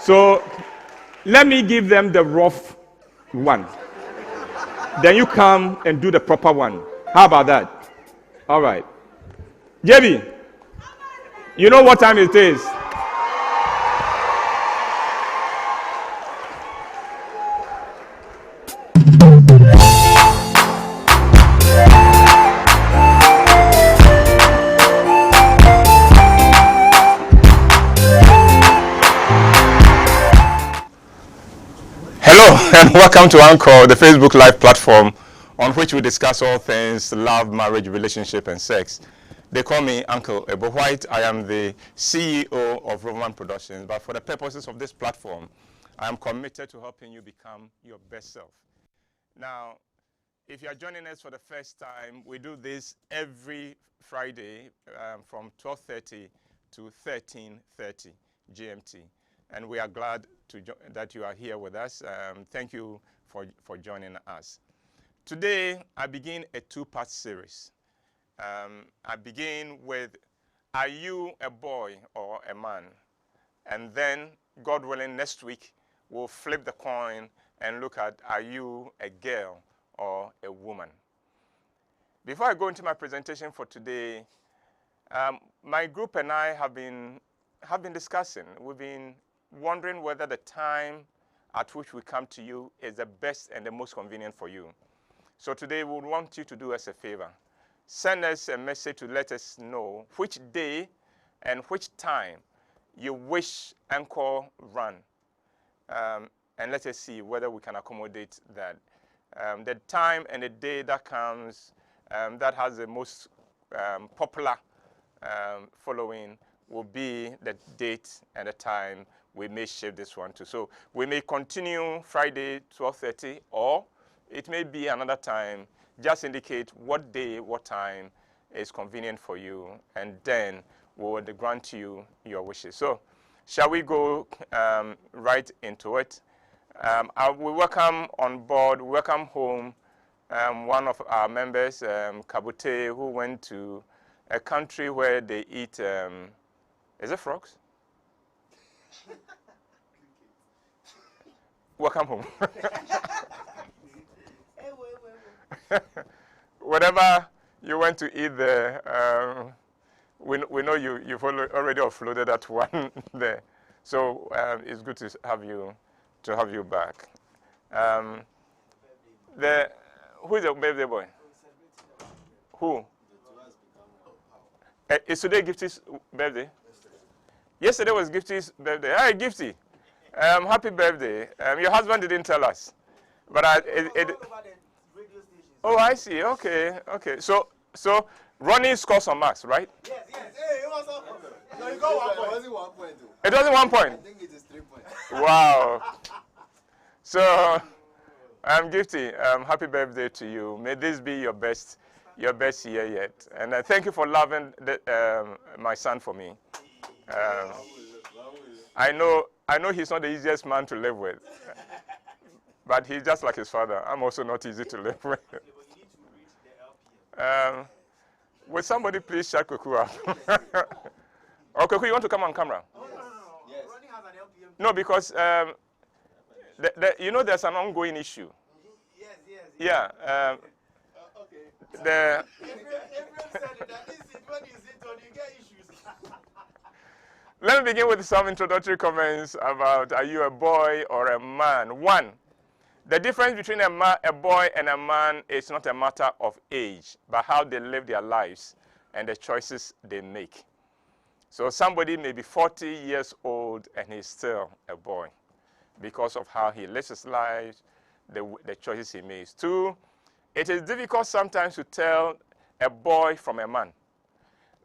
So let me give them the rough one. Then you come and do the proper one. How about that? All right. JB, you know what time it is? Hello and welcome to ENCORE, the Facebook Live platform on which we discuss all things love, marriage, relationship, and sex. They call me Uncle WHYTE. I am the CEO of Roman Productions, but for the purposes of this platform, I am committed to helping you become your best self. Now, if you are joining us for the first time, we do this every Friday from 12:30 to 13:30 GMT. And we are glad that you are here with us. Thank you for joining us. Today, I begin a two-part series. I begin with, are you a boy or a man? And then, God willing, next week, we'll flip the coin and look at, are you a girl or a woman? Before I go into my presentation for today, my group and I have been discussing. We've been wondering whether the time at which we come to you is the best and the most convenient for you. So today we would want you to do us a favor. Send us a message to let us know which day and which time you wish ENCORE run. And let us see whether we can accommodate that. The time and the day that comes, that has the most popular following will be the date and the time we may shift this one to. So we may continue Friday 12:30, or it may be another time. Just indicate what day, what time is convenient for you, and then we will grant you your wishes. So shall we go right into it? We welcome on board, welcome home one of our members, Kabute, who went to a country where they eat, is it frogs? Welcome home. Whatever you went to eat there, we know you've already offloaded that one there. So it's good to have you back. Who is the birthday boy? Who? Is today Gifty's birthday? Yesterday was Gifty's birthday. Hi, Gifty. Happy birthday. Your husband didn't tell us. But oh, I see. Okay. So Ronnie scored some marks, right? Yes. Hey, it was no, you got 1 point. It wasn't 1 point. It wasn't 1 point? I think it is 3 points. Wow. So, Gifty, happy birthday to you. May this be your best year yet. And thank you for loving my son for me. I know he's not the easiest man to live with, but he's just like his father. I'm also not easy to live with. Will somebody please shut Kuku up? Or Kuku, you want to come on camera? No. Yes. Ronnie has an LPM. No, because you know there's an ongoing issue. Yes. Yeah. Okay. The Ephraim said that this is when you sit on, you get issues. Let me begin with some introductory comments about, are you a boy or a man? One, the difference between a boy and a man is not a matter of age, but how they live their lives and the choices they make. So somebody may be 40 years old and he's still a boy because of how he lives his life, the choices he makes. Two, it is difficult sometimes to tell a boy from a man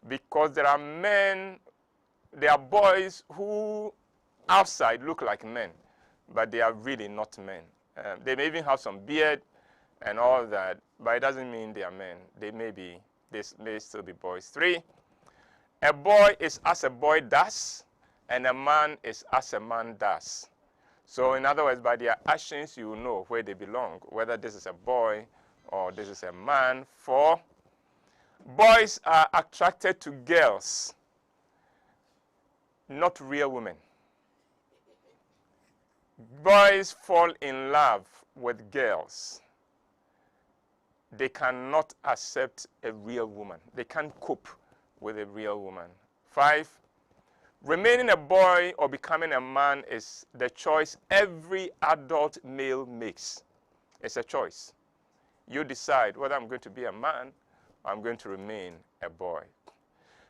because there are boys who outside look like men, but they are really not men. They may even have some beard and all that, but it doesn't mean they are men. They may still be boys. Three, a boy is as a boy does, and a man is as a man does. So in other words, by their actions, you will know where they belong, whether this is a boy or this is a man. Four, boys are attracted to girls, not real women. boys fall in love with girls, they cannot accept a real woman. They can't cope with a real woman. 5, remaining a boy or becoming a man is the choice every adult male makes. It's a choice. You decide whether I'm going to be a man or I'm going to remain a boy.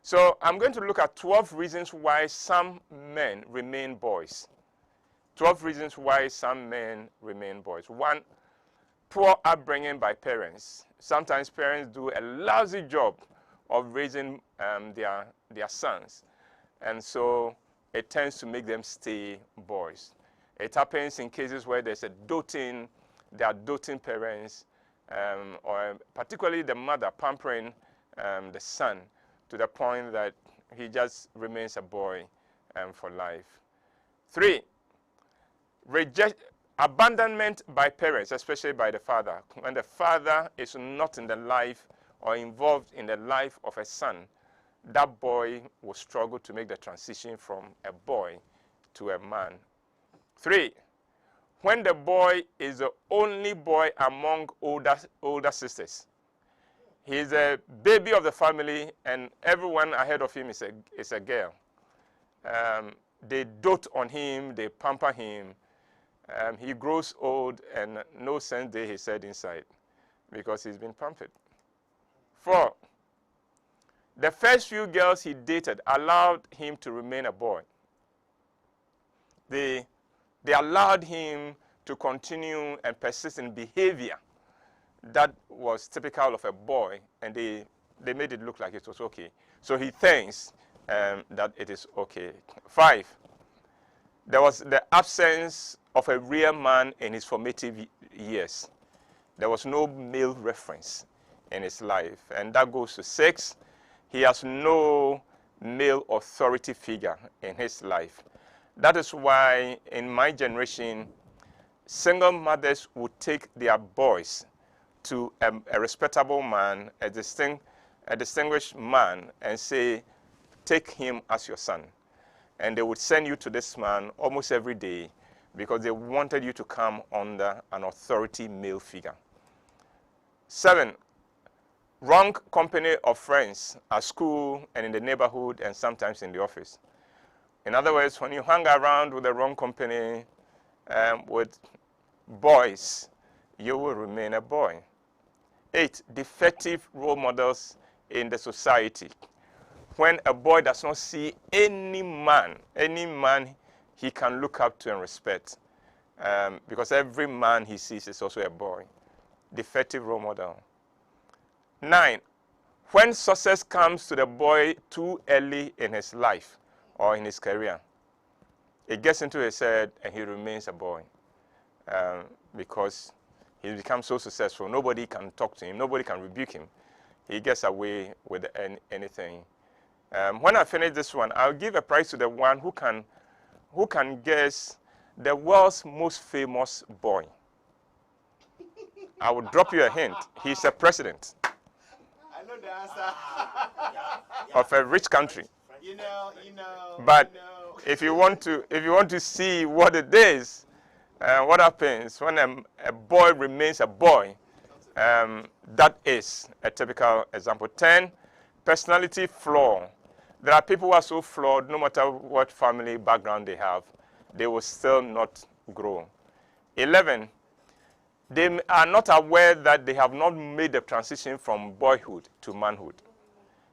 So I'm going to look at 12 reasons why some men remain boys. 12 reasons why some men remain boys. 1, poor upbringing by parents. Sometimes parents do a lousy job of raising their sons. And so it tends to make them stay boys. It happens in cases where there's there are doting parents, or particularly the mother pampering the son to the point that he just remains a boy for life. 3, abandonment by parents, especially by the father. When the father is not in the life or involved in the life of a son, that boy will struggle to make the transition from a boy to a man. 3, when the boy is the only boy among older sisters. He's a baby of the family, and everyone ahead of him is a girl. They dote on him, they pamper him. He grows old, and no sense day his head inside because he's been pampered. 4, the first few girls he dated allowed him to remain a boy. They allowed him to continue and persist in behavior that was typical of a boy, and they made it look like it was okay. So he thinks that it is okay. 5, there was the absence of a real man in his formative years. There was no male reference in his life. And that goes to 6, he has no male authority figure in his life. That is why in my generation, single mothers would take their boys to a respectable man, a distinguished man, and say, take him as your son. And they would send you to this man almost every day because they wanted you to come under an authority male figure. 7, wrong company of friends at school and in the neighborhood and sometimes in the office. In other words, when you hang around with the wrong company with boys, you will remain a boy. 8, defective role models in the society. When a boy does not see any man he can look up to and respect, because every man he sees is also a boy. Defective role model. 9, when success comes to the boy too early in his life or in his career, it gets into his head and he remains a boy because he becomes so successful. Nobody can talk to him. Nobody can rebuke him. He gets away with anything. When I finish this one, I'll give a prize to the one who can guess the world's most famous boy. I will drop you a hint. He's a president I know the answer. of a rich country. But if you want to see what it is, what happens when a boy remains a boy, that is a typical example. 10, personality flaw. There are people who are so flawed, no matter what family background they have, they will still not grow. 11, they are not aware that they have not made the transition from boyhood to manhood.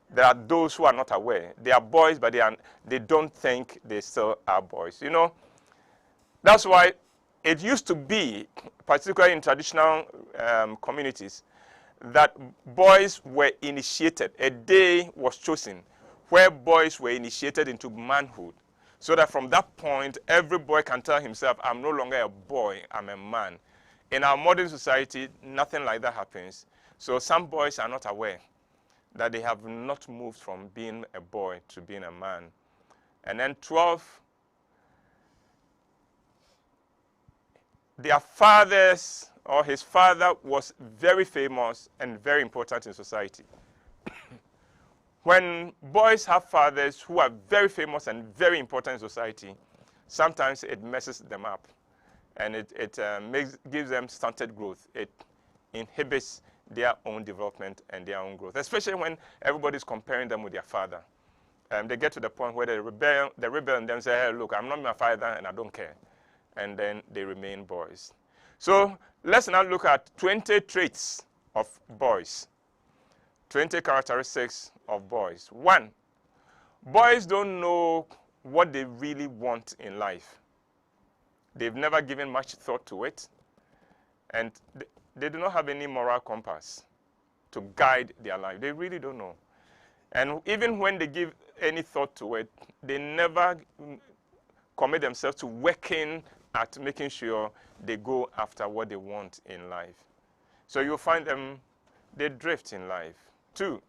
There are those who are not aware. They are boys, but they don't think they still are boys. You know, that's why it used to be, particularly in traditional communities, that boys were initiated. A day was chosen where boys were initiated into manhood, so that from that point, every boy can tell himself, I'm no longer a boy, I'm a man. In our modern society, nothing like that happens. So some boys are not aware that they have not moved from being a boy to being a man. And then 12, their fathers or his father was very famous and very important in society. When boys have fathers who are very famous and very important in society, sometimes it messes them up. and it gives them stunted growth. It inhibits their own development and their own growth, especially when everybody's comparing them with their father. They get to the point where they rebel and then say, hey, look, I'm not my father and I don't care. And then they remain boys. So let's now look at 20 traits of boys. 20 characteristics of boys. 1, boys don't know what they really want in life. They've never given much thought to it. And they do not have any moral compass to guide their life. They really don't know. And even when they give any thought to it, they never commit themselves to working at making sure they go after what they want in life. So you'll find them, they drift in life. 2,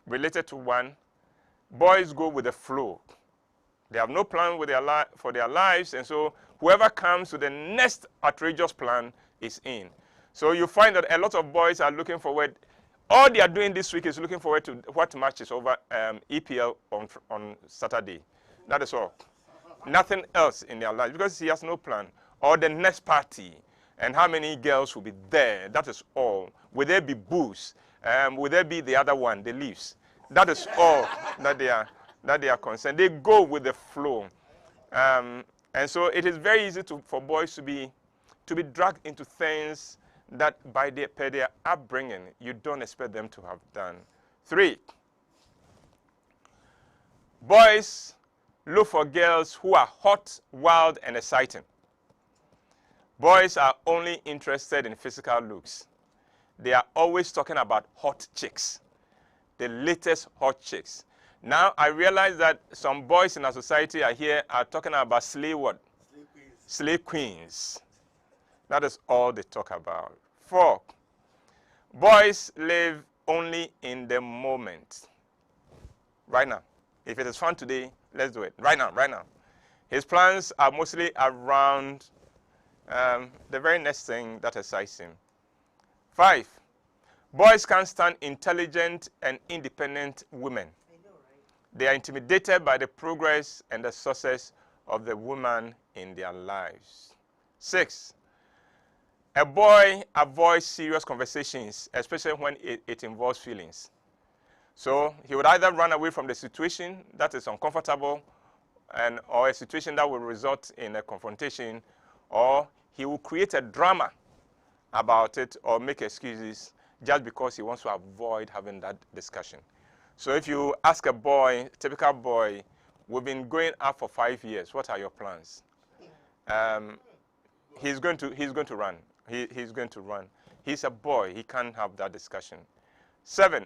related to 1, boys go with the flow. They have no plan with for their lives, and so whoever comes with the next outrageous plan is in. So you find that a lot of boys are looking forward. All they are doing this week is looking forward to what match is over EPL on Saturday. That is all. Nothing else in their life because he has no plan. Or the next party and how many girls will be there. That is all. Will there be booze? Will there be the other one, the leaves? That is all that they are concerned. They go with the flow. And so it is very easy for boys to be dragged into things that per their upbringing, you don't expect them to have done. 3, boys look for girls who are hot, wild, and exciting. Boys are only interested in physical looks. They are always talking about hot chicks, the latest hot chicks. Now, I realize that some boys in our society are talking about slay what? Slay queens. That is all they talk about. 4, boys live only in the moment. Right now. If it is fun today, let's do it. Right now, right now. His plans are mostly around the very next thing that excites him. 5, boys can't stand intelligent and independent women. I know, right? They are intimidated by the progress and the success of the woman in their lives. 6, a boy avoids serious conversations, especially when it involves feelings. So he would either run away from the situation that is uncomfortable or a situation that will result in a confrontation, or he will create a drama about it or make excuses just because he wants to avoid having that discussion. So if you ask a boy, typical boy, we've been going out for 5 years, what are your plans? He's going to run. He's going to run. He's a boy. He can't have that discussion. 7,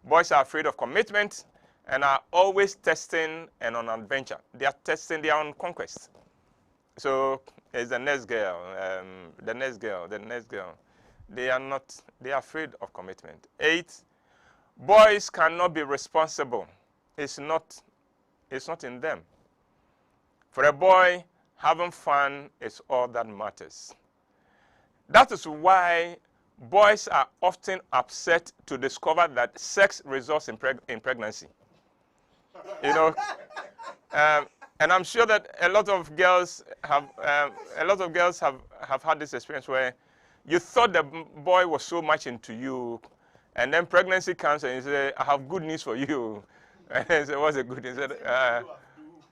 boys are afraid of commitment and are always testing and on adventure. They are testing, they are on conquest. So it's the next girl, the next girl, the next girl. They are afraid of commitment. 8, boys cannot be responsible. It's not in them. For a boy, having fun is all that matters. That is why boys are often upset to discover that sex results in pregnancy. You know, and I'm sure that a lot of girls have had this experience where you thought the boy was so much into you, and then pregnancy comes and you say, "I have good news for you." And I said, "What's the good news?" He said,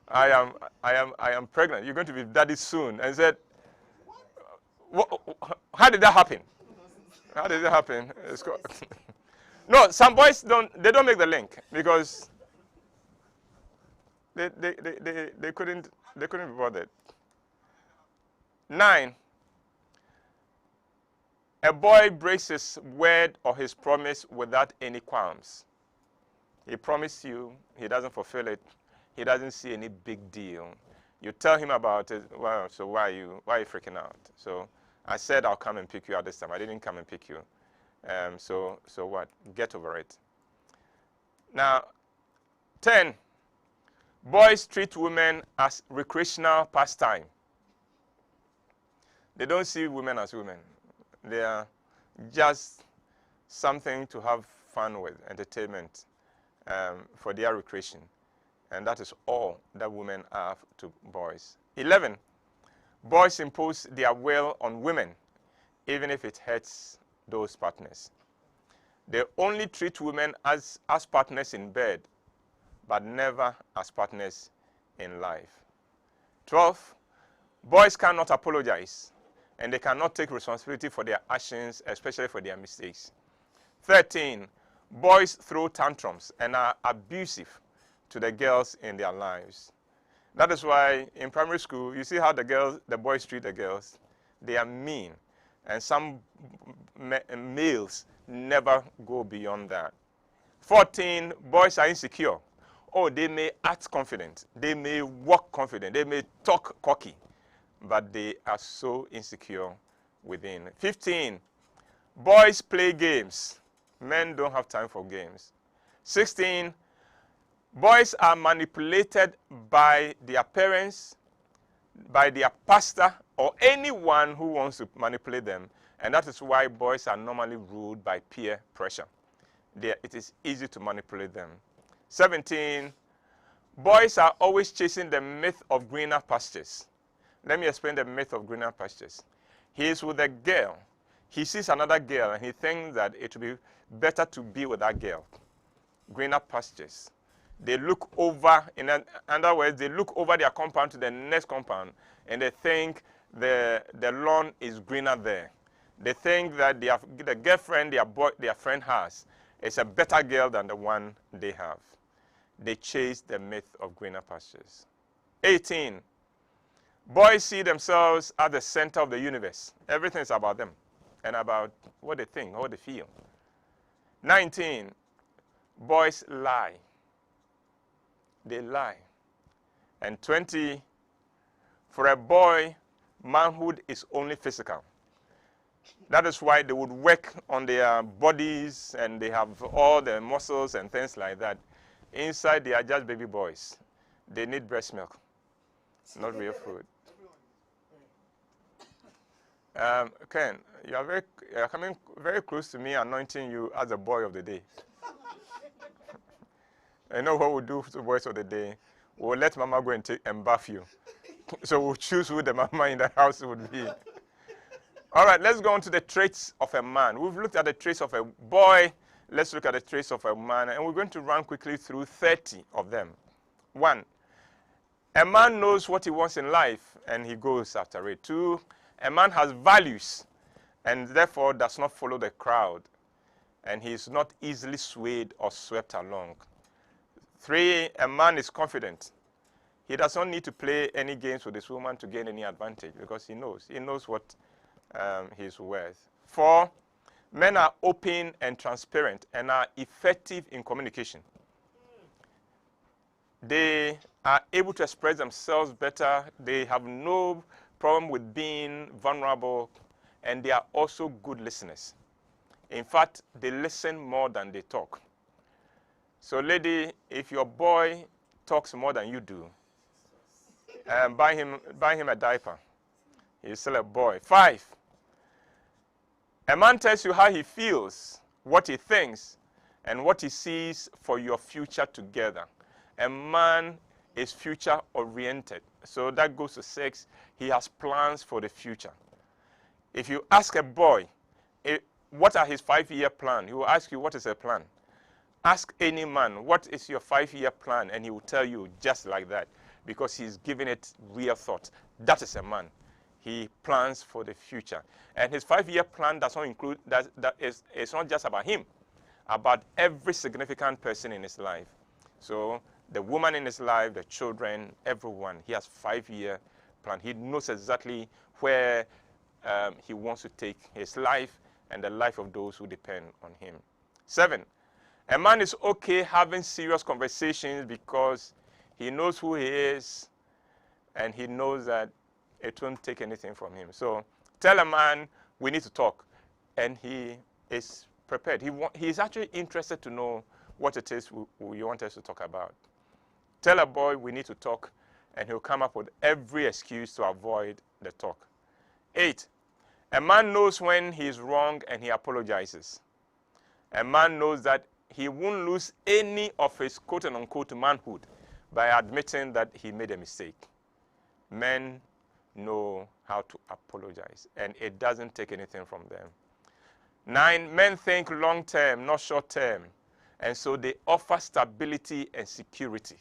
I am pregnant. You're going to be daddy soon." And I said, how did that happen? How did that happen? No, some boys don't make the link because they couldn't be bothered. 9, a boy breaks his word or his promise without any qualms. He promised you, he doesn't fulfill it, he doesn't see any big deal. You tell him about it, well, so why are you freaking out? So I said I'll come and pick you out this time. I didn't come and pick you. So what? Get over it. Now, 10, boys treat women as recreational pastime. They don't see women as women. They are just something to have fun with, entertainment, for their recreation. And that is all that women are to boys. 11, Boys impose their will on women, even if it hurts those partners. They only treat women as partners in bed, but never as partners in life. 12, boys cannot apologize, and they cannot take responsibility for their actions, especially for their mistakes. 13, boys throw tantrums and are abusive to the girls in their lives. That is why in primary school, you see how the boys treat the girls. They are mean, and some males never go beyond that. 14, boys are insecure. Oh, they may act confident. They may walk confident. They may talk cocky, but they are so insecure within. 15, boys play games. Men don't have time for games. 16, boys are manipulated by their parents, by their pastor, or anyone who wants to manipulate them. And that is why boys are normally ruled by peer pressure. It is easy to manipulate them. 17, boys are always chasing the myth of greener pastures. Let me explain the myth of greener pastures. He is with a girl. He sees another girl, and he thinks that it would be better to be with that girl. Greener pastures. They look over, in other words, they look over their compound to the next compound, and they think the lawn is greener there. They think that the girlfriend their friend has is a better girl than the one they have. They chase the myth of greener pastures. 18, boys see themselves at the center of the universe. Everything is about them and about what they think, what they feel. 19, boys lie. They lie. And 20, for a boy, manhood is only physical. That is why they would work on their bodies, and they have all the muscles and things like that. Inside, they are just baby boys. They need breast milk, not real food. Ken, you are coming very close to me anointing you as a boy of the day. I know what we'll do to the boys of the day. We'll let Mama go and bath you. So we'll choose who the Mama in the house would be. All right, let's go on to the traits of a man. We've looked at the traits of a boy. Let's look at the traits of a man. And we're going to run quickly through 30 of them. 1, a man knows what he wants in life, and he goes after it. 2, a man has values, and therefore does not follow the crowd, and he is not easily swayed or swept along. 3, a man is confident. He does not need to play any games with this woman to gain any advantage, because he knows what he's worth. 4, men are open and transparent and are effective in communication. They are able to express themselves better. They have no problem with being vulnerable, and they are also good listeners. In fact, they listen more than they talk. So lady, if your boy talks more than you do, buy him a diaper. He's still a boy. 5, a man tells you how he feels, what he thinks, and what he sees for your future together. A man is future-oriented. So that goes to 6. He has plans for the future. If you ask a boy, what are his 5-year plan? He will ask you, what is a plan? Ask any man, what is your 5-year plan? And he will tell you just like that, because he's giving it real thought. That is a man. He plans for the future. And his 5-year plan does not include, it's not just about him, about every significant person in his life. So the woman in his life, the children, everyone, he has 5-year plan. He knows exactly where he wants to take his life and the life of those who depend on him. 7, a man is okay having serious conversations because he knows who he is, and he knows that it won't take anything from him. So tell a man, we need to talk, and he is prepared. He's actually interested to know what it is you want us to talk about. Tell a boy, we need to talk, and he'll come up with every excuse to avoid the talk. 8, a man knows when he's wrong, and he apologizes. A man knows that he won't lose any of his quote-unquote manhood by admitting that he made a mistake. Men know how to apologize, and it doesn't take anything from them. 9, men think long term, not short term, and so they offer stability and security.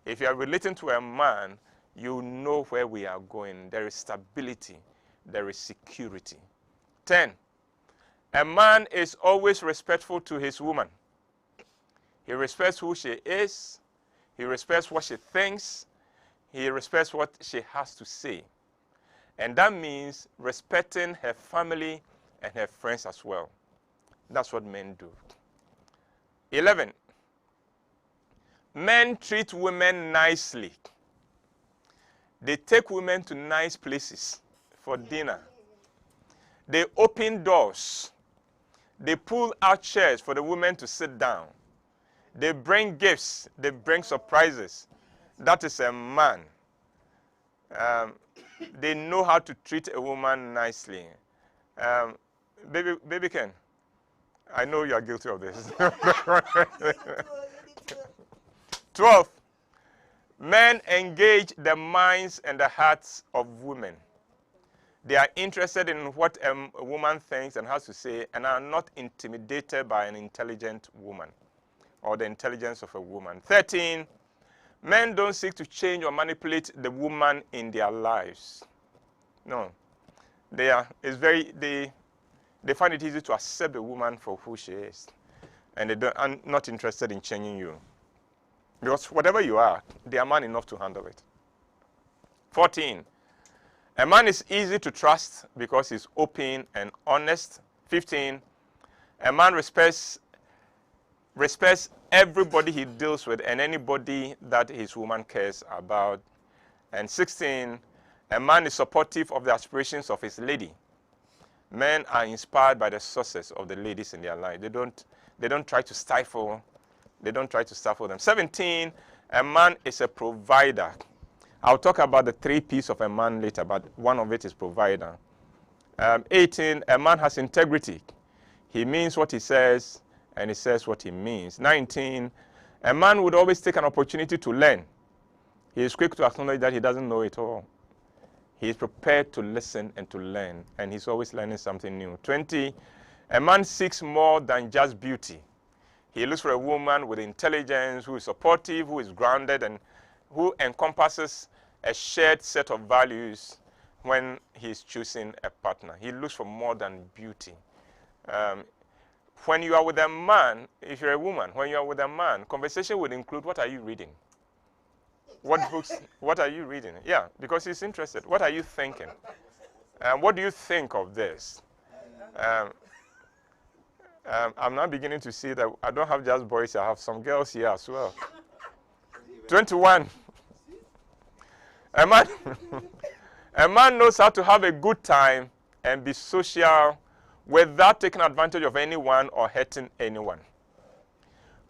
If you are relating to a man, you know where we are going. There is stability, there is security. 10, a man is always respectful to his woman. He respects who she is, he respects what she thinks, he respects what she has to say. And that means respecting her family and her friends as well. That's what men do. 11, men treat women nicely. They take women to nice places for dinner. They open doors. They pull out chairs for the women to sit down. They bring gifts. They bring surprises. That is a man. They know how to treat a woman nicely. Baby Ken, I know you are guilty of this. 12, men engage the minds and the hearts of women. They are interested in what a woman thinks and has to say, and are not intimidated by an intelligent woman or the intelligence of a woman. 13, men don't seek to change or manipulate the woman in their lives. No. They find it easy to accept the woman for who she is. And they are not interested in changing you. Because whatever you are, they are man enough to handle it. 14, a man is easy to trust because he's open and honest. 15, a man respects everybody he deals with and anybody that his woman cares about. And 16, a man is supportive of the aspirations of his lady. Men are inspired by the success of the ladies in their life. They don't try to stifle. They don't try to stifle them. 17, a man is a provider. I'll talk about the 3 P's of a man later, but one of it is provider. 18, a man has integrity. He means what he says, and he says what he means. 19, a man would always take an opportunity to learn. He is quick to acknowledge that he doesn't know it all. He is prepared to listen and to learn, and he's always learning something new. 20, a man seeks more than just beauty. He looks for a woman with intelligence, who is supportive, who is grounded, and who encompasses a shared set of values when he's choosing a partner. He looks for more than beauty. When you are with a man, if you're a woman, when you are with a man, conversation would include, what are you reading? What books, what are you reading? Yeah, because he's interested. What are you thinking? What do you think of this? I'm now beginning to see that I don't have just boys, I have some girls here as well. 21. A man knows how to have a good time and be social without taking advantage of anyone or hurting anyone.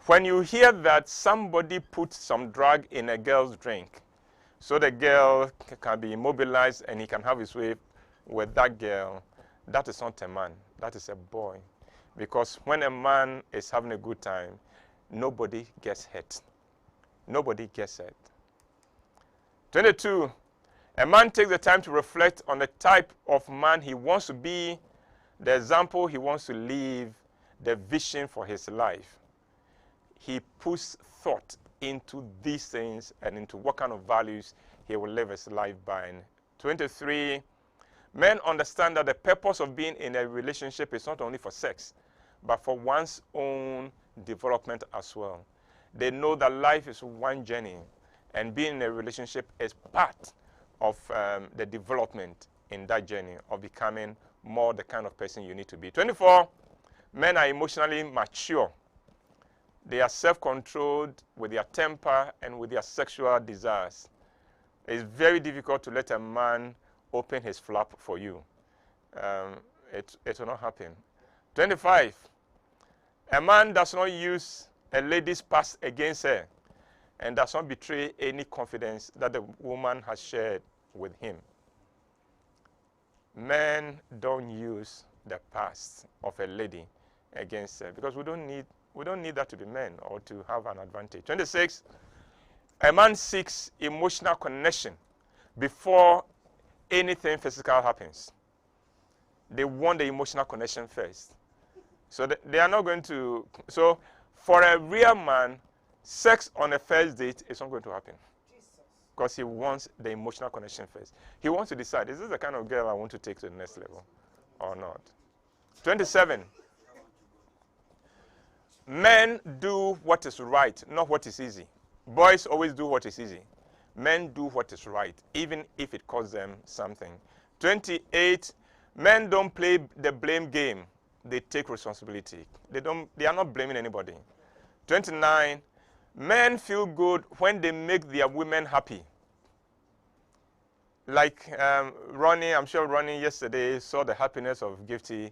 When you hear that somebody put some drug in a girl's drink so the girl can be immobilized and he can have his way with that girl, that is not a man, that is a boy. Because when a man is having a good time, nobody gets hurt. Nobody gets hurt. 22, a man takes the time to reflect on the type of man he wants to be, the example he wants to live, the vision for his life. He puts thought into these things and into what kind of values he will live his life by. 23, men understand that the purpose of being in a relationship is not only for sex, but for one's own development as well. They know that life is one journey, and being in a relationship is part of the development in that journey of becoming more the kind of person you need to be. 24, men are emotionally mature. They are self-controlled with their temper and with their sexual desires. It's very difficult to let a man open his flap for you. It will not happen. 25, a man does not use a lady's past against her and does not betray any confidence that the woman has shared with him. Men don't use the past of a lady against her because we don't need that to be men or to have an advantage. 26, a man seeks emotional connection before anything physical happens. They want the emotional connection first. So they are not going to. So for a real man, sex on a first date is not going to happen. Because he wants the emotional connection first. He wants to decide, is this the kind of girl I want to take to the next level or not? 27. Men do what is right, not what is easy. Boys always do what is easy. Men do what is right, even if it costs them something. 28. Men don't play the blame game. They take responsibility. They are not blaming anybody. 29. Men feel good when they make their women happy. Like Ronnie, I'm sure Ronnie yesterday saw the happiness of Gifty,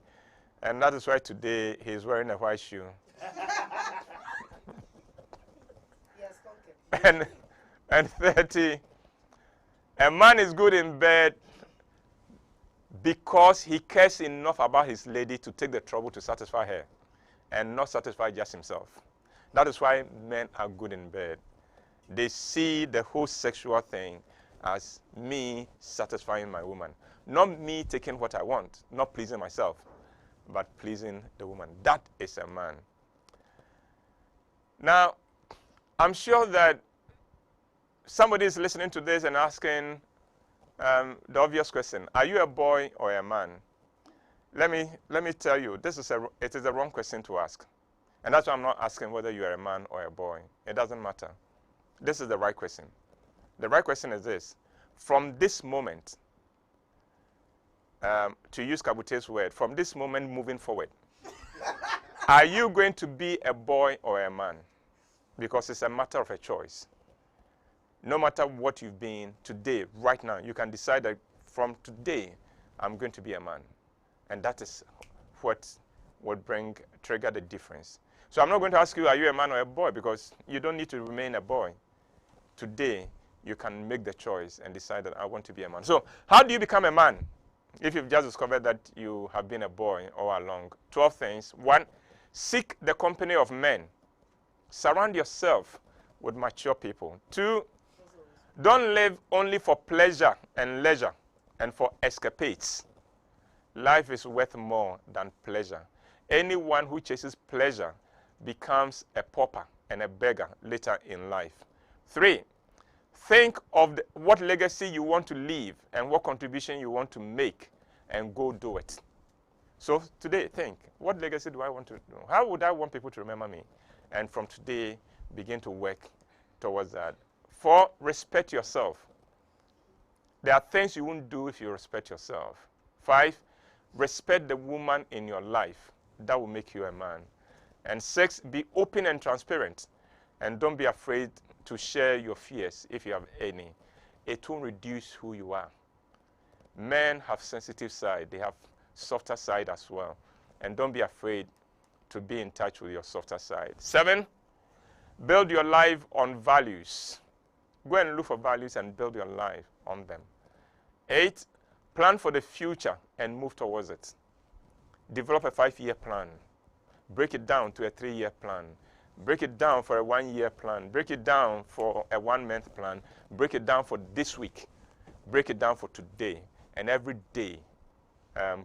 and that is why today he's wearing a white shoe. Yes, and 30, a man is good in bed because he cares enough about his lady to take the trouble to satisfy her and not satisfy just himself. That is why men are good in bed. They see the whole sexual thing as me satisfying my woman. Not me taking what I want, not pleasing myself, but pleasing the woman. That is a man. Now, I'm sure that somebody is listening to this and asking the obvious question, are you a boy or a man? Let me tell you, it is the wrong question to ask. And that's why I'm not asking whether you are a man or a boy. It doesn't matter. This is the right question. The right question is this. From this moment, to use Kabute's word, from this moment moving forward, are you going to be a boy or a man? Because it's a matter of a choice. No matter what you've been today, right now, you can decide that from today, I'm going to be a man. And that is what would trigger the difference. So I'm not going to ask you, are you a man or a boy? Because you don't need to remain a boy. Today, you can make the choice and decide that I want to be a man. So how do you become a man? If you've just discovered that you have been a boy all along. 12 things. 1, seek the company of men. Surround yourself with mature people. 2, don't live only for pleasure and leisure and for escapades. Life is worth more than pleasure. Anyone who chases pleasure becomes a pauper and a beggar later in life. 3, think of what legacy you want to leave and what contribution you want to make and go do it. So today, think, what legacy do I want to do? How would I want people to remember me? And from today, begin to work towards that. 4, respect yourself. There are things you won't do if you respect yourself. 5, respect the woman in your life. That will make you a man. And 6, be open and transparent. And don't be afraid to share your fears if you have any. It won't reduce who you are. Men have sensitive side. They have softer side as well. And don't be afraid to be in touch with your softer side. 7, build your life on values. Go and look for values and build your life on them. 8, plan for the future and move towards it. Develop a 5-year plan. Break it down to a 3-year plan. Break it down for a 1-year plan. Break it down for a 1-month plan. Break it down for this week. Break it down for today. And every day,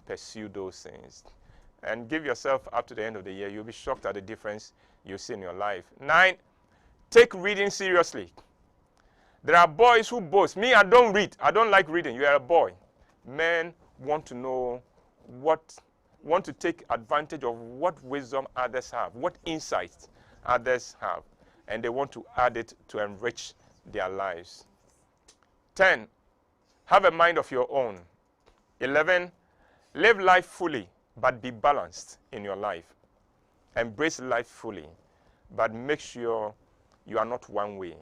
pursue those things. And give yourself up to the end of the year. You'll be shocked at the difference you see in your life. 9, take reading seriously. There are boys who boast. Me, I don't read. I don't like reading. You are a boy. Men want to know want to take advantage of what wisdom others have, what insights others have, and they want to add it to enrich their lives. 10, have a mind of your own. 11, live life fully, but be balanced in your life. Embrace life fully, but make sure you are not one way.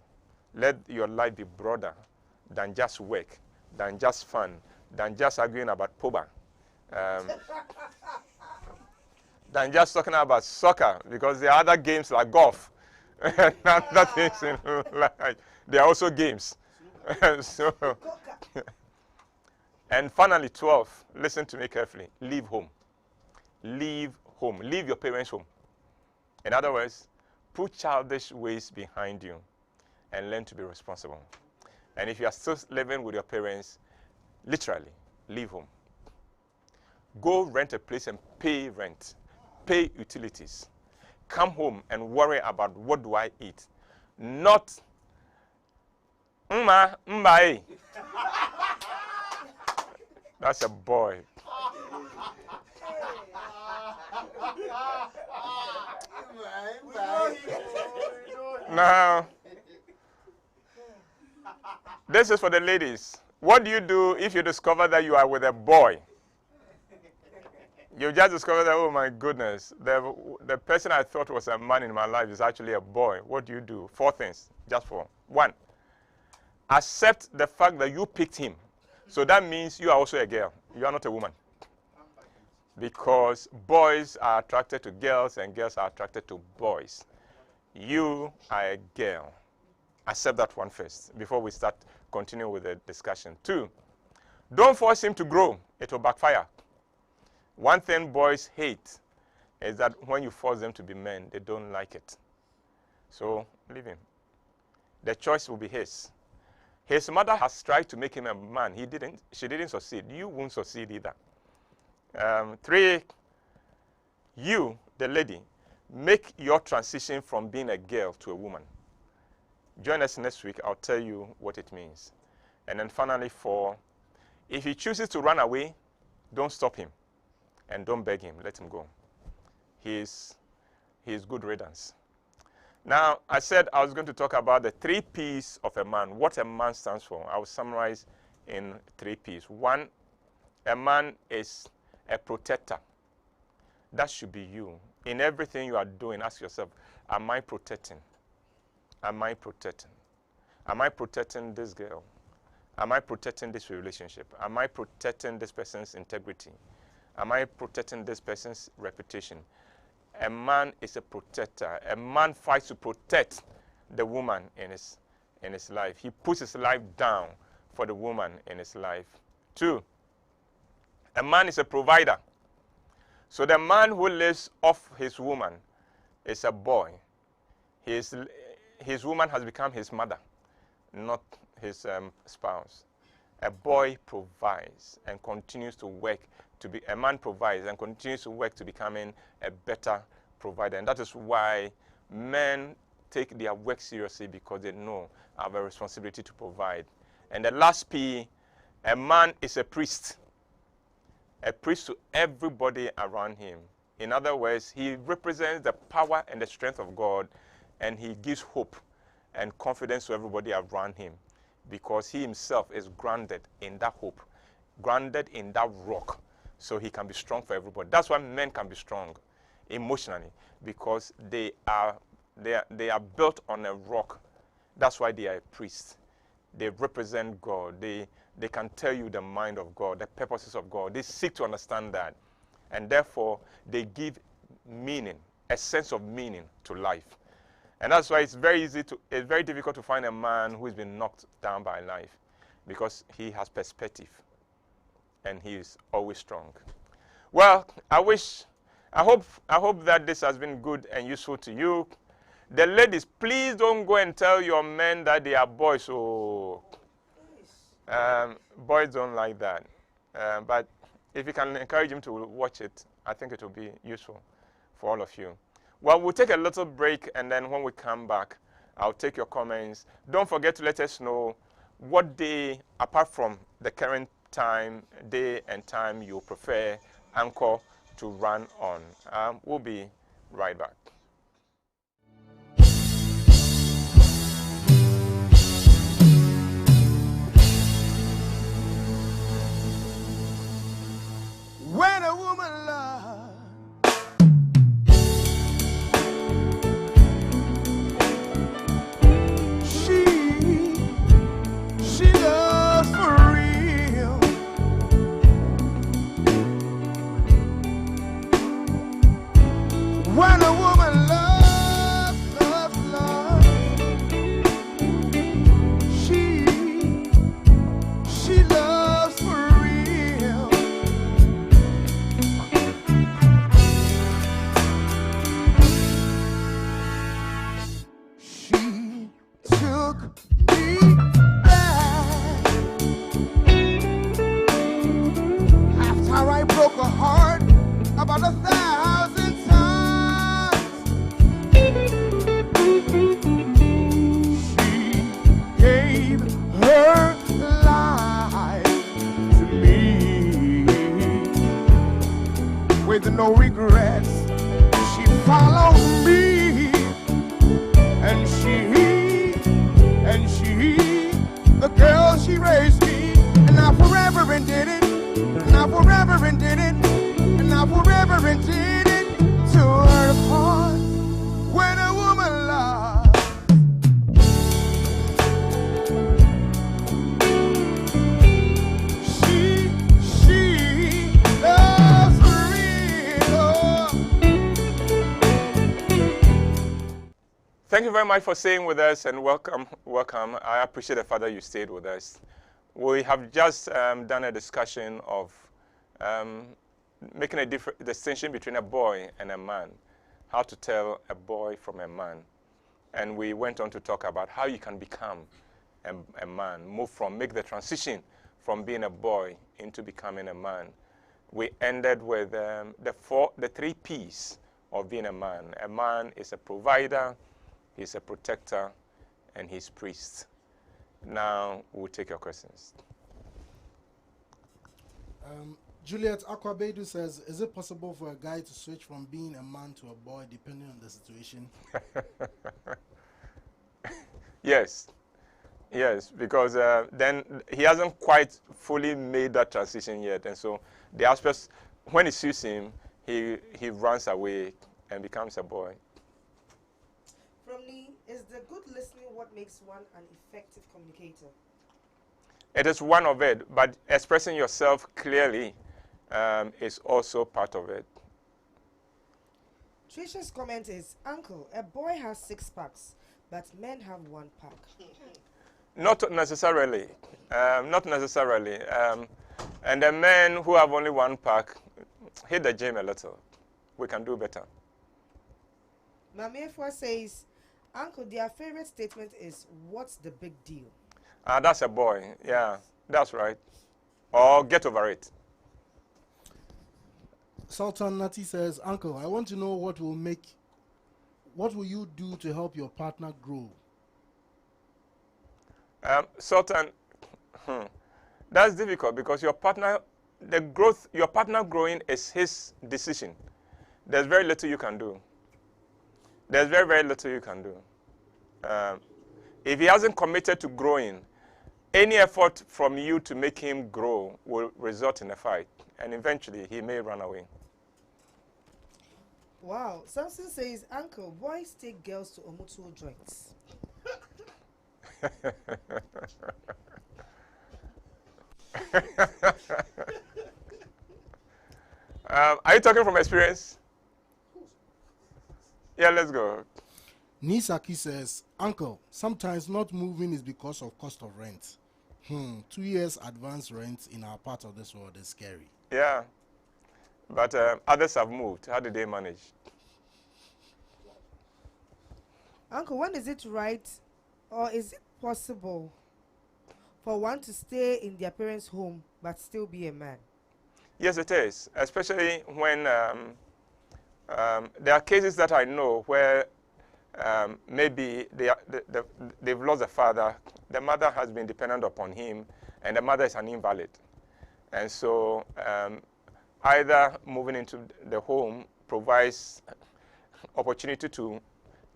Let your life be broader than just work, than just fun, than just arguing about poba. Than just talking about soccer, because there are other games like golf and other things in life. They are also games. And finally, 12, listen to me carefully. Leave home. Leave home. Leave your parents' home. In other words, put childish ways behind you and learn to be responsible. And if you are still living with your parents, Literally, leave home. Go rent a place and pay rent. Pay utilities. Come home and worry about what do I eat. Not, mbae. That's a boy. Now, this is for the ladies. What do you do if you discover that you are with a boy? You just discover that, oh my goodness, the person I thought was a man in my life is actually a boy. What do you do? 4 things, just 4. 1, accept the fact that you picked him. So that means you are also a girl. You are not a woman. Because boys are attracted to girls and girls are attracted to boys. You are a girl. Accept that one first before we start continuing with the discussion. 2, don't force him to grow. It will backfire. One thing boys hate is that when you force them to be men, they don't like it. So leave him. The choice will be his. His mother has tried to make him a man. She didn't succeed. You won't succeed either. 3, you, the lady, make your transition from being a girl to a woman. Join us next week. I'll tell you what it means. And then finally 4, if he chooses to run away, don't stop him. And don't beg him. Let him go. He is good riddance. Now, I said I was going to talk about the 3 P's of a man, what a man stands for. I will summarize in 3 P's. 1, a man is a protector. That should be you. In everything you are doing, ask yourself, am I protecting? Am I protecting? Am I protecting this girl? Am I protecting this relationship? Am I protecting this person's integrity? Am I protecting this person's reputation? A man is a protector. A man fights to protect the woman in his life. He puts his life down for the woman in his life. 2, a man is a provider. So the man who lives off his woman is a boy. His woman has become his mother, not his spouse. A boy provides and continues to work to be, a man provides and continues to work to becoming a better provider. And that is why men take their work seriously, because they know I have a responsibility to provide. And the last P, a man is a priest. A priest to everybody around him. In other words, he represents the power and the strength of God, and he gives hope and confidence to everybody around him, because he himself is grounded in that hope, grounded in that rock, so he can be strong for everybody. That's why men can be strong emotionally, because they are built on a rock. That's why they are a priest. They represent God. They can tell you the mind of God, the purposes of God. They seek to understand that, and therefore they give meaning, a sense of meaning to life. And that's why it's very difficult to find a man who's been knocked down by life, because he has perspective and he is always strong. Well, I hope that this has been good and useful to you. The ladies, please don't go and tell your men that they are boys. So boys don't like that. But if you can encourage them to watch it, I think it will be useful for all of you. Well, we'll take a little break, and then when we come back, I'll take your comments. Don't forget to let us know what day, apart from the current day and time, you prefer ENCORE to run on. We'll be right back. When a woman loves, she loves for real. When a woman broke her heart about 1,000 times. She gave her life to me with no regrets. She followed me, and she, the girl, she raised me, and I forever indebted it, and I forever indebted it, and I forever indebted it to her heart when a woman loves. She loves real. Thank you very much for staying with us, and welcome. I appreciate the fact that you stayed with us. We have just done a discussion of making a distinction between a boy and a man, how to tell a boy from a man. And we went on to talk about how you can become a man, make the transition from being a boy into becoming a man. We ended with the 3 P's of being a man. A man is a provider, he's a protector, and he's priest. Now we'll take your questions. Juliet Aquabedu says, is it possible for a guy to switch from being a man to a boy depending on the situation? Yes, because then he hasn't quite fully made that transition yet, and so the aspects, when it suits him, he runs away and becomes a boy. From Lee, is the good listening what makes one an effective communicator? It is one of it, but expressing yourself clearly is also part of it. Trisha's comment is, Uncle, a boy has 6 packs, but men have 1 pack. Not necessarily. Not necessarily. And the men who have only 1 pack, hit the gym a little. We can do better. Mamefwa says, Uncle, their favorite statement is, what's the big deal? That's a boy. Yeah, that's right. Or get over it. Sultan Nati says, Uncle, I want to know what will you do to help your partner grow? Sultan, that's difficult because your partner growing is his decision. There's very little you can do. There's very, very little you can do. If he hasn't committed to growing, any effort from you to make him grow will result in a fight, and eventually he may run away. Wow. Samson says, Uncle, boys take girls to Omutuo joints. Are you talking from experience? Yeah, let's go. Nisaki says, Uncle, sometimes not moving is because of cost of rent. 2 years advance rent in our part of this world is scary. Yeah, but others have moved. How did they manage? Uncle, when is it right, or is it possible for one to stay in their parents' home but still be a man? Yes, it is, especially when there are cases that I know where maybe they've lost a father, the mother has been dependent upon him, and the mother is an invalid. And so either moving into the home provides opportunity to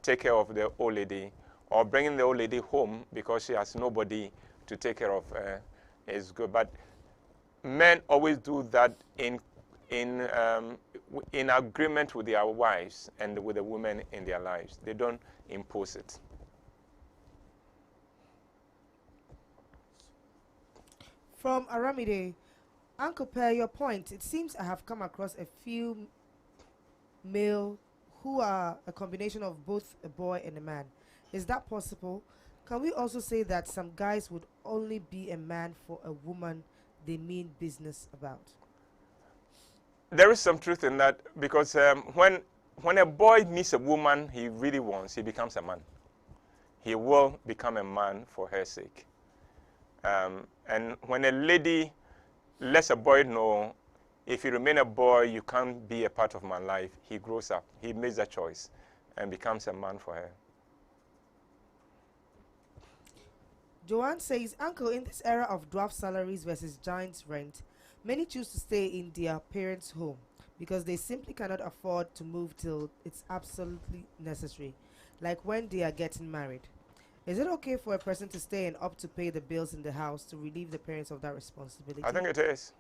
take care of the old lady, or bringing the old lady home because she has nobody to take care of is good. But men always do that in agreement with their wives and with the women in their lives. They don't impose it. From Aramide, Uncle, per your point, it seems I have come across a few male who are a combination of both a boy and a man. Is that possible? Can we also say that some guys would only be a man for a woman they mean business about? There is some truth in that, because when a boy meets a woman he really wants, he becomes a man. He will become a man for her sake. And when a lady lets a boy know If you remain a boy, you can't be a part of my life. He grows up. He makes that choice and becomes a man for her. Joanne says, Uncle, in this era of dwarf salaries versus giant rent, many choose to stay in their parents' home because they simply cannot afford to move till it's absolutely necessary, like when they are getting married. Is it okay for a person to stay and opt to pay the bills in the house to relieve the parents of that responsibility? I think it is.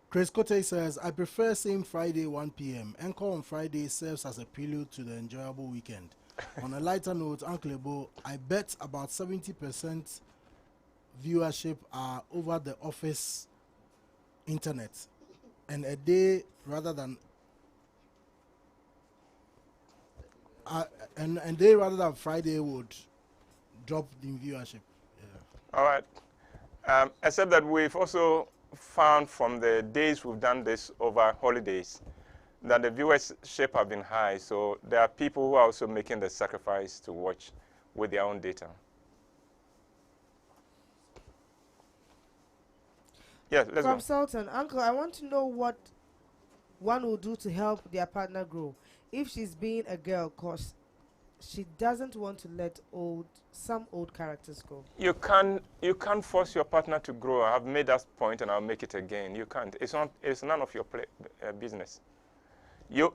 Chris Cote says, I prefer same Friday 1 p.m. ENCORE on Friday serves as a prelude to the enjoyable weekend. On a lighter note, Uncle Ebo, I bet about 70% viewership are over the office internet. And a day rather than and day rather than Friday would drop in viewership. Yeah. All right. Except that we've also found from the days we've done this over holidays that the viewership have been high. So there are people who are also making the sacrifice to watch with their own data. Yeah, let's From go. Sultan, Uncle, I want to know what one will do to help their partner grow. If she's being a girl, cause she doesn't want to let some old characters go. You can't force your partner to grow. I've made that point and I'll make it again. You can't. It's none of your business.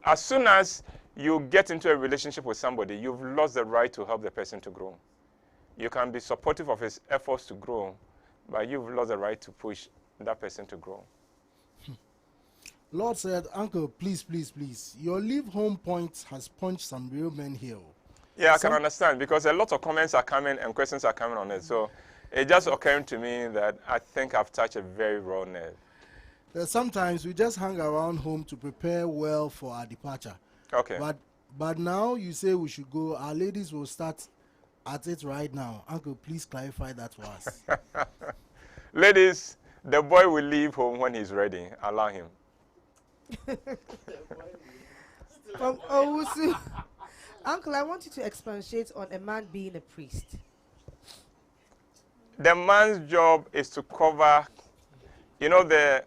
As soon as you get into a relationship with somebody, you've lost the right to help the person to grow. You can be supportive of his efforts to grow, but you've lost the right to push that person to grow. Lord said, Uncle, please, please, please. Your leave home point has punched some real men here. Yeah, I can understand because a lot of comments are coming and questions are coming on it. So it just occurred to me that I think I've touched a very raw nerve. Sometimes we just hang around home to prepare well for our departure. Okay. But now you say we should go. Our ladies will start at it right now. Uncle, please clarify that for us. Ladies, the boy will leave home when he's ready. Allow him. From Owusu, Uncle, I want you to expatiate on a man being a priest. The man's job is to cover. You know, the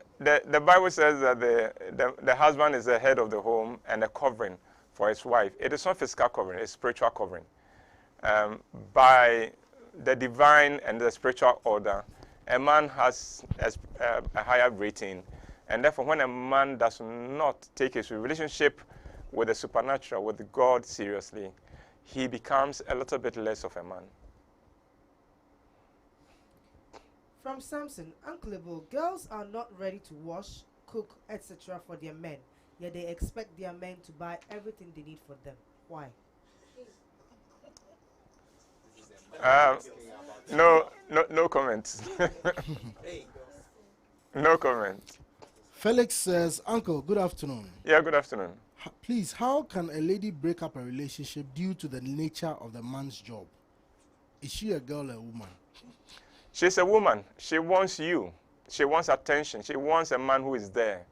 Bible says that the husband is the head of the home and a covering for his wife. It is not physical covering, it's spiritual covering. By the divine and the spiritual order, a man has a higher rating. And therefore, when a man does not take his relationship with the supernatural, with God seriously, he becomes a little bit less of a man. From Samson, Uncle Ebo, girls are not ready to wash, cook, etc. for their men, yet they expect their men to buy everything they need for them. Why? No comment. No comment. Felix says, Uncle, good afternoon. Yeah, good afternoon. Please, how can a lady break up a relationship due to the nature of the man's job? Is she a girl or a woman? She's a woman. She wants you. She wants attention. She wants a man who is there.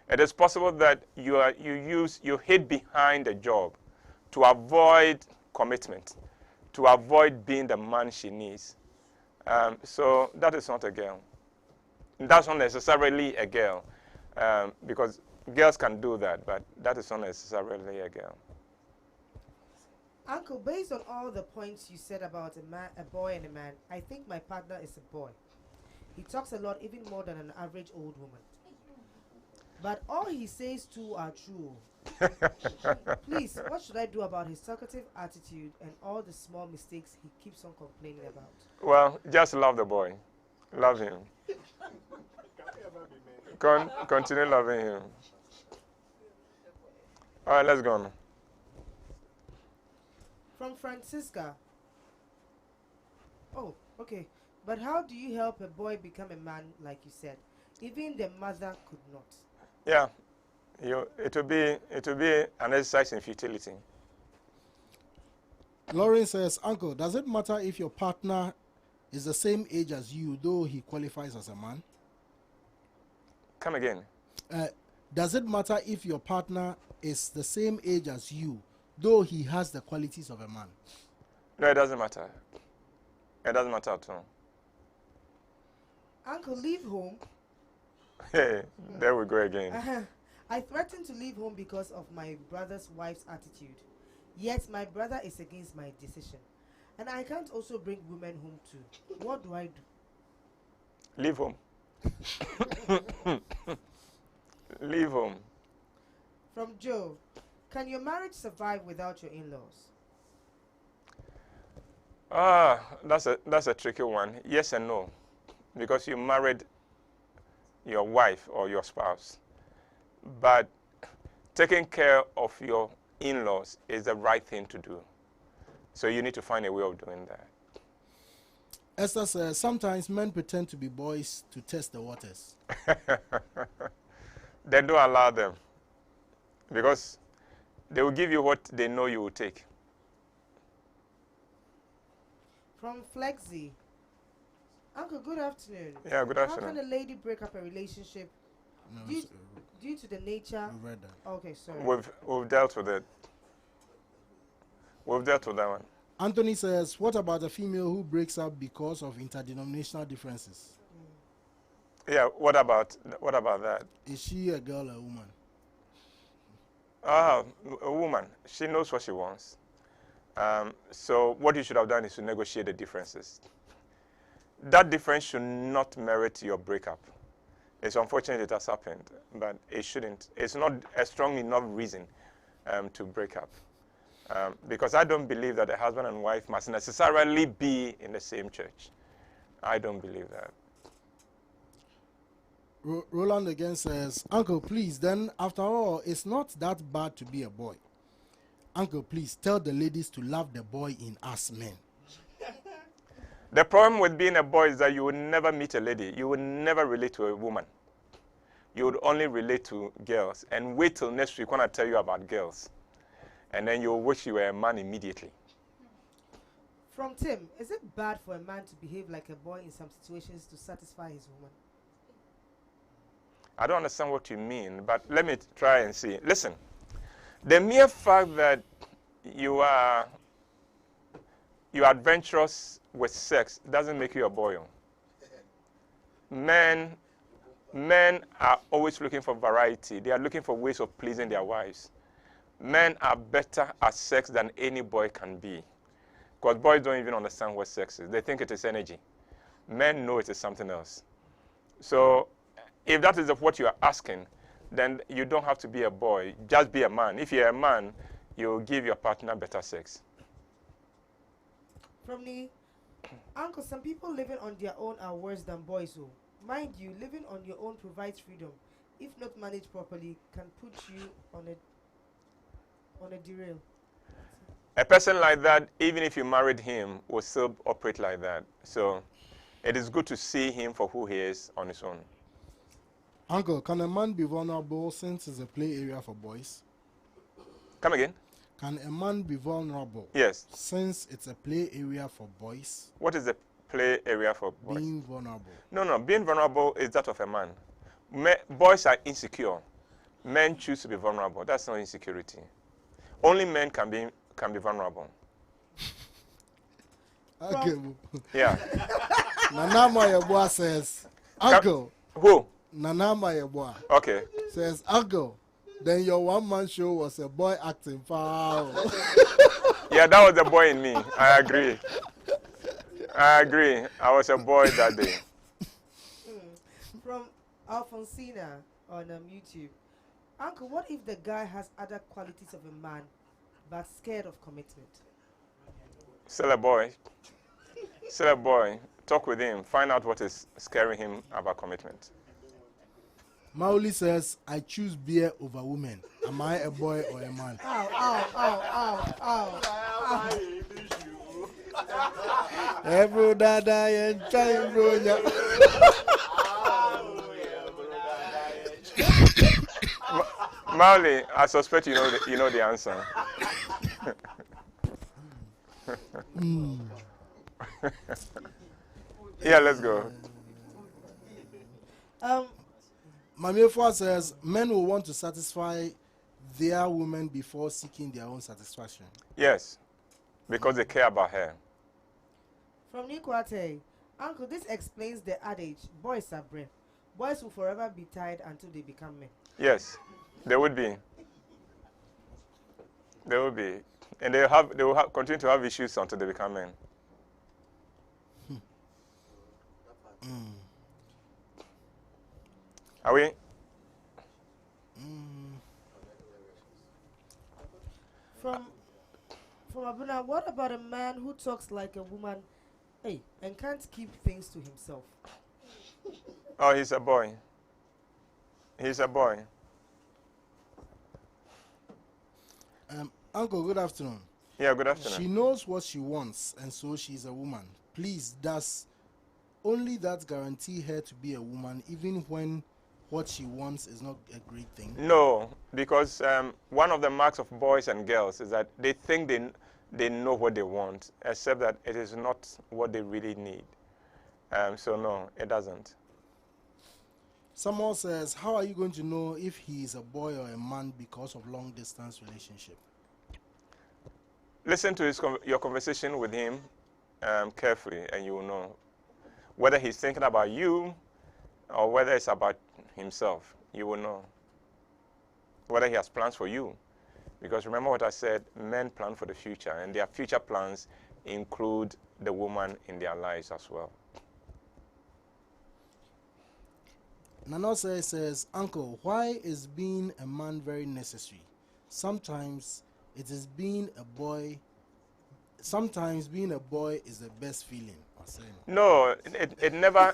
It is possible that you hid behind the job to avoid commitment, to avoid being the man she needs. So that is not a girl. That's not necessarily a girl, because girls can do that, but that is not necessarily a girl. Uncle, based on all the points you said about a boy and a man, I think my partner is a boy. He talks a lot, even more than an average old woman. But all he says too are true. Please, what should I do about his talkative attitude and all the small mistakes he keeps on complaining about? Well, just love the boy. Love him. Continue loving him. All right, let's go on. From Francisca. Oh, okay. But how do you help a boy become a man, like you said? Even the mother could not. Yeah, it will be an exercise in futility. Lauren says, Uncle, does it matter if your partner is the same age as you, though he qualifies as a man? Come again. Does it matter if your partner is the same age as you, though he has the qualities of a man? No, it doesn't matter. It doesn't matter at all. Uncle, leave home. Hey, there we go again. I threatened to leave home because of my brother's wife's attitude. Yet my brother is against my decision. And I can't also bring women home too. What do I do? Leave home. Leave home. From Joe, can your marriage survive without your in-laws? That's a tricky one. Yes and no. Because you married your wife or your spouse. But taking care of your in-laws is the right thing to do. So you need to find a way of doing that. Esther says, sometimes men pretend to be boys to test the waters. Then don't allow them. Because they will give you what they know you will take. From Flexi. Uncle, good afternoon. Yeah, good afternoon. How can a lady break up a relationship No, due to the nature? we read that. Okay, sorry. We've dealt with it. We've dealt with that one. Anthony says, what about a female who breaks up because of interdenominational differences? Yeah, what about that? Is she a girl or a woman? A woman. She knows what she wants. So what you should have done is to negotiate the differences. That difference should not merit your breakup. It's unfortunate it has happened, but it shouldn't. It's not a strong enough reason to break up. Because I don't believe that a husband and wife must necessarily be in the same church. I don't believe that. Roland again says, Uncle, please, then after all, it's not that bad to be a boy. Uncle, please tell the ladies to love the boy in us men. The problem with being a boy is that you will never meet a lady. You will never relate to a woman. You would only relate to girls. And wait till next week when I tell you about girls. And then you'll wish you were a man immediately. From Tim, is it bad for a man to behave like a boy in some situations to satisfy his woman? I don't understand what you mean, but let me try and see. Listen, the mere fact that you are adventurous with sex doesn't make you a boy. Men are always looking for variety. They are looking for ways of pleasing their wives. Men are better at sex than any boy can be. Because boys don't even understand what sex is. They think it is energy. Men know it is something else. So if that is what you are asking, then you don't have to be a boy. Just be a man. If you're a man, you'll give your partner better sex. From the Uncle, some people living on their own are worse than boys. So, mind you, living on your own provides freedom. If not managed properly, can put you on a derail. A person like that, even if you married him, will still operate like that. So it is good to see him for who he is on his own. Uncle, can a man be vulnerable since it's a play area for boys? Come again? Can a man be vulnerable? Yes. Since it's a play area for boys? What is the play area for boys? Being vulnerable. No. Being vulnerable is that of a man. Boys are insecure. Men choose to be vulnerable. That's not insecurity. Only men can be vulnerable. Okay. Yeah. Nana Mayabwa says, Uncle. Who? Nana Mayabwa. Okay. Says, Uncle, then your one-man show was a boy acting foul. Yeah, that was the boy in me. I agree. I was a boy that day. From Alfonsina on YouTube. Uncle, what if the guy has other qualities of a man but scared of commitment? Still a boy. Still a boy. Talk with him. Find out what is scaring him about commitment. Mauli says, I choose beer over women. Am I a boy or a man? Every dada and trying bro. Mauli, I suspect you know the answer. Yeah, let's go. Mamefua says, men will want to satisfy their women before seeking their own satisfaction. Yes, because they care about her. From Nikwate, Uncle, this explains the adage, boys are brave. Boys will forever be tied until they become men. Yes, they would be. They will be. And they will continue to have issues until they become men. Are we? From Abuna, what about a man who talks like a woman, and can't keep things to himself? Oh, he's a boy. He's a boy. Uncle, good afternoon. Yeah, good afternoon. She knows what she wants, and so she's a woman. Please, does only that guarantee her to be a woman, even when what she wants is not a great thing? No, because one of the marks of boys and girls is that they think they know what they want, except that it is not what they really need. So no, it doesn't. Someone says, how are you going to know if he is a boy or a man because of long-distance relationship? Listen to your conversation with him carefully, and you will know whether he's thinking about you or whether it's about himself. You will know whether he has plans for you. Because remember what I said, men plan for the future, and their future plans include the woman in their lives as well. Nanose says, Uncle, why is being a man very necessary? Sometimes it is being a boy. Sometimes being a boy is the best feeling. No, it never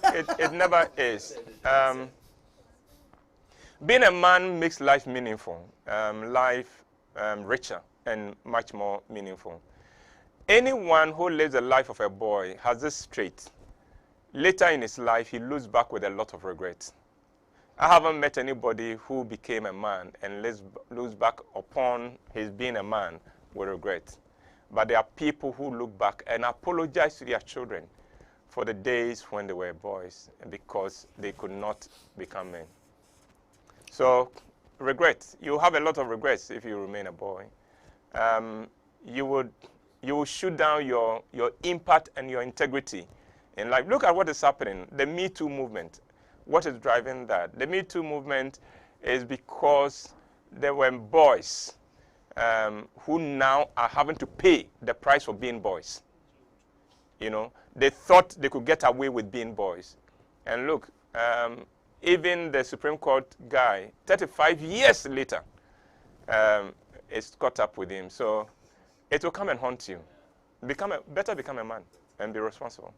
is. Being a man makes life meaningful, richer and much more meaningful. Anyone who lives the life of a boy has this trait. Later in his life, he looks back with a lot of regret. I haven't met anybody who became a man and looks back upon his being a man with regret. But there are people who look back and apologize to their children for the days when they were boys because they could not become men. So, regret. You have a lot of regrets if you remain a boy. You will shoot down your impact and your integrity in life. Look at what is happening. The Me Too movement. What is driving that? The Me Too movement is because there were boys who now are having to pay the price for being boys. You know, they thought they could get away with being boys. And look, even the Supreme Court guy, 35 years later, is caught up with him. So it will come and haunt you. Better become a man and be responsible.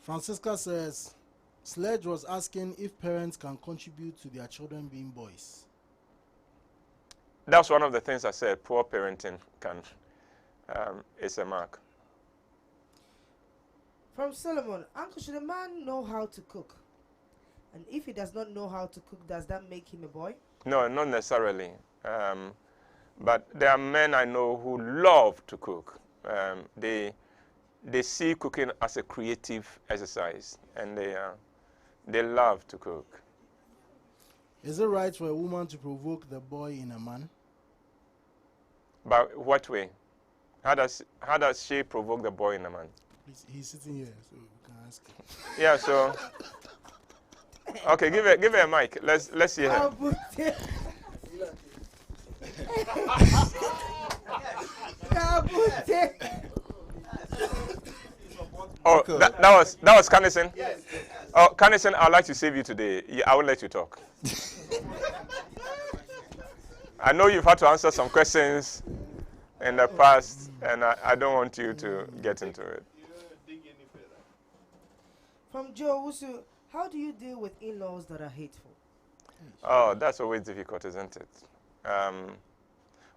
Francisca says, Sledge was asking if parents can contribute to their children being boys. That's one of the things I said. Poor parenting is a mark. From Solomon, Uncle, should a man know how to cook? And if he does not know how to cook, does that make him a boy? No, not necessarily. But there are men I know who love to cook. They see cooking as a creative exercise, and they love to cook. Is it right for a woman to provoke the boy in a man? But what way? How does she provoke the boy in a man? He's sitting here, so we can ask him. Yeah, so okay, give her a mic. Let's hear her. Oh, that was Canison? Yes. Oh, Canison, I'd like to save you today. I will let you talk. I know you've had to answer some questions in the past, and I don't want you to get into it. From Joe Wusu, how do you deal with in-laws that are hateful? Oh, that's always difficult, isn't it?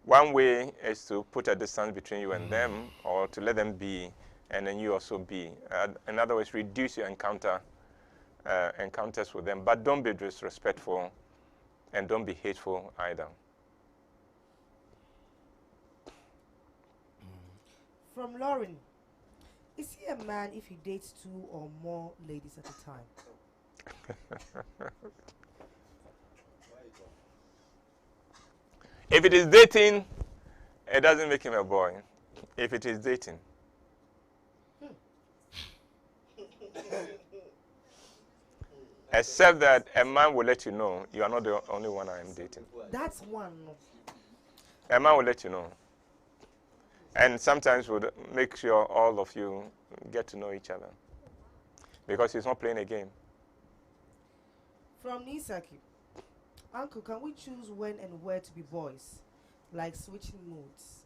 One way is to put a distance between you and them, or to let them be, and then you also be. In other words, reduce your encounters with them, but don't be disrespectful, and don't be hateful either. From Lauren, is he a man if he dates 2 or more ladies at a time? If it is dating, it doesn't make him a boy. If it is dating. Except that a man will let you know you are not the only one I am dating. That's one. A man will let you know. And sometimes would make sure all of you get to know each other. Because he's not playing a game. From Nisaki. Uncle, can we choose when and where to be boys? Like switching modes.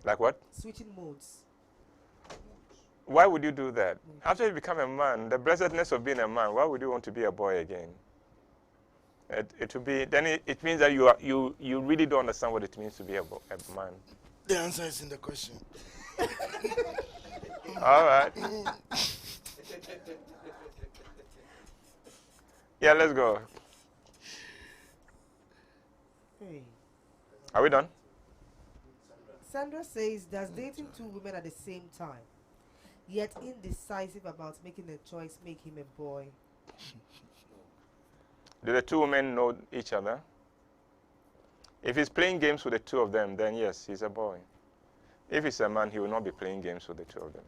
Like what? Switching modes. Why would you do that? After you become a man, the blessedness of being a man, why would you want to be a boy again? It will be, then it means that you really don't understand what it means to be a man. The answer is in the question. All right. Yeah, let's go. Hey. Are we done? Sandra says, does dating two women at the same time, yet indecisive about making a choice, make him a boy? Do the two women know each other? If he's playing games with the two of them, then yes, he's a boy. If he's a man, he will not be playing games with the two of them.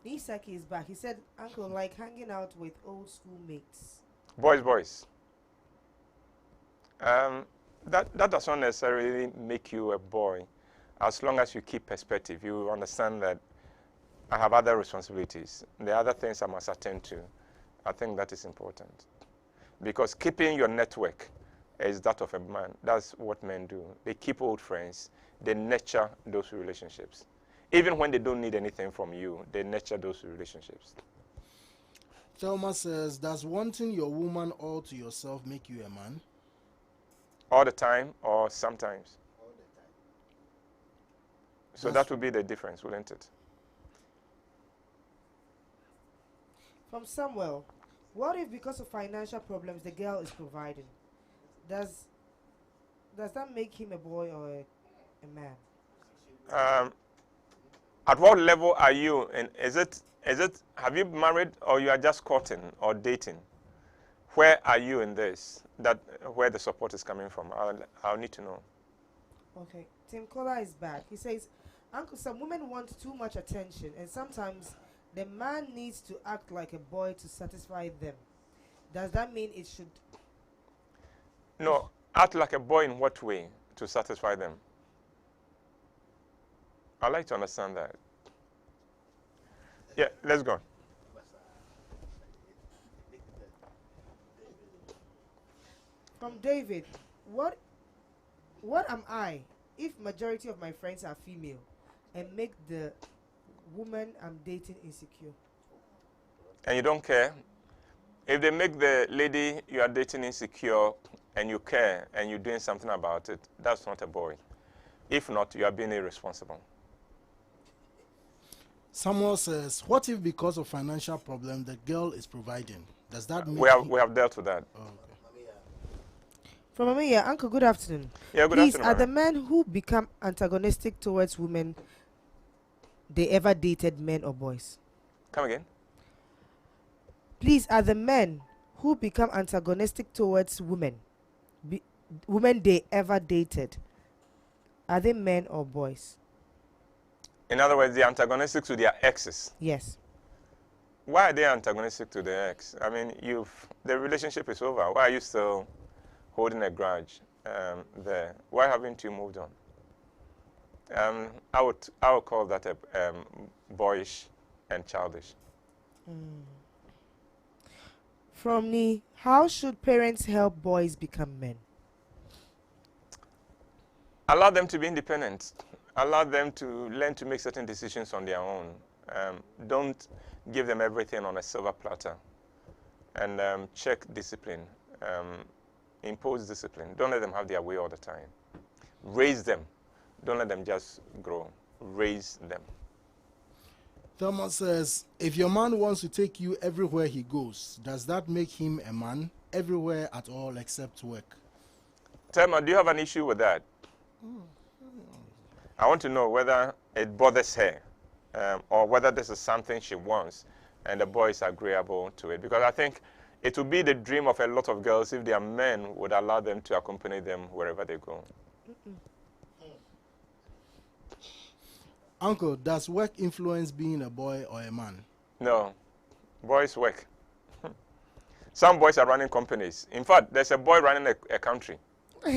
Nisaki is back. He said, Uncle, like hanging out with old school mates. Boys. That does not necessarily make you a boy. As long as you keep perspective, you understand that I have other responsibilities. The other things I must attend to. I think that is important. Because keeping your network is that of a man. That's what men do. They keep old friends. They nurture those relationships. Even when they don't need anything from you, they nurture those relationships. Thelma says, does wanting your woman all to yourself make you a man? All the time or sometimes? All the time. So that would be the difference, wouldn't it? From Samuel, what if because of financial problems the girl is providing? Does that make him a boy or a man? At what level are you? And is it? Have you married or you are just courting or dating? Where are you in this? Where the support is coming from? I'll need to know. Okay. Tim Kola is back. He says, Uncle, some women want too much attention, and sometimes the man needs to act like a boy to satisfy them. Does that mean it should? No, act like a boy in what way to satisfy them? I'd like to understand that. Yeah, let's go. From David, what am I if majority of my friends are female and make the woman I'm dating insecure? And you don't care? If they make the lady you are dating insecure and you care and you're doing something about it, that's not a boy. If not, you are being irresponsible. Samuel says, what if because of financial problem the girl is providing? Does that mean we have dealt with that. Oh, okay. From Amia, Uncle, good afternoon. Yeah, good Please, afternoon. are the men who become antagonistic towards women they ever dated men or boys? Come again? Please, are the men who become antagonistic towards women women they ever dated, are they men or boys? In other words, they're antagonistic to their exes. Yes. Why are they antagonistic to their ex? I mean, the relationship is over. Why are you still holding a grudge there? Why haven't you moved on? I would call that a boyish and childish. From me, how should parents help boys become men? Allow them to be independent. Allow them to learn to make certain decisions on their own. Don't give them everything on a silver platter. And check discipline. Impose discipline. Don't let them have their way all the time. Raise them. Don't let them just grow. Raise them. Thomas says, if your man wants to take you everywhere he goes, does that make him a man? Everywhere at all except work. Thelma, do you have an issue with that? I want to know whether it bothers her or whether this is something she wants and the boy is agreeable to it. Because I think it would be the dream of a lot of girls if their men would allow them to accompany them wherever they go. Uncle, does work influence being a boy or a man? No. Boys work. Some boys are running companies. In fact, there's a boy running a country. The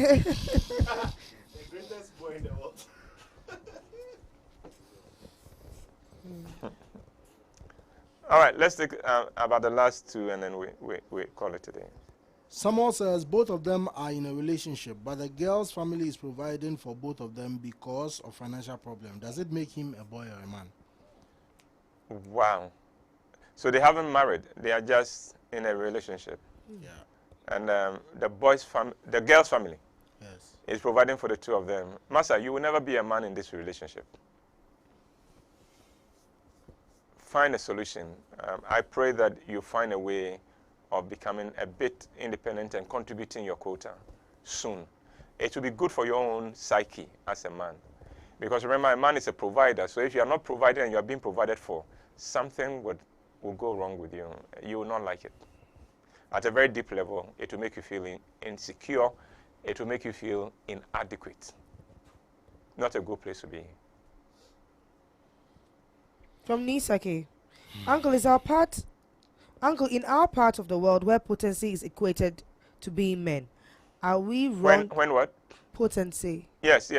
greatest boy in the world. All right, let's take about the last two, and then we call it today. Samuel says both of them are in a relationship, but the girl's family is providing for both of them because of financial problem. Does it make him a boy or a man? Wow. So they haven't married. They are just in a relationship. Yeah. And the girl's family Yes. is providing for the two of them. Master, you will never be a man in this relationship. Find a solution. I pray that you find a way of becoming a bit independent and contributing your quota soon. It will be good for your own psyche as a man. Because remember, a man is a provider. So if you are not providing and you are being provided for, something will go wrong with you. You will not like it. At a very deep level, it will make you feel insecure. It will make you feel inadequate. Not a good place to be. From Nisake. Uncle, in our part of the world where potency is equated to being men, are we wrong? When what? Potency Yes.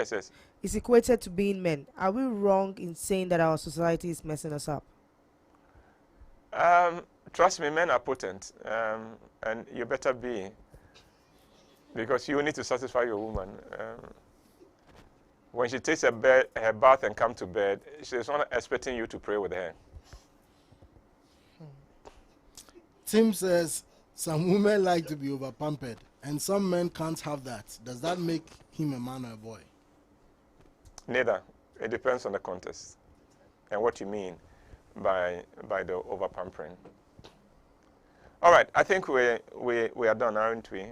is equated to being men. Are we wrong in saying that our society is messing us up? Trust me, men are potent, and you better be, because you need to satisfy your woman. When she takes her bath and comes to bed, she's not expecting you to pray with her. Tim says some women like to be over-pampered, and some men can't have that. Does that make him a man or a boy? Neither. It depends on the context and what you mean by the over-pampering. All right, I think we are done, aren't we?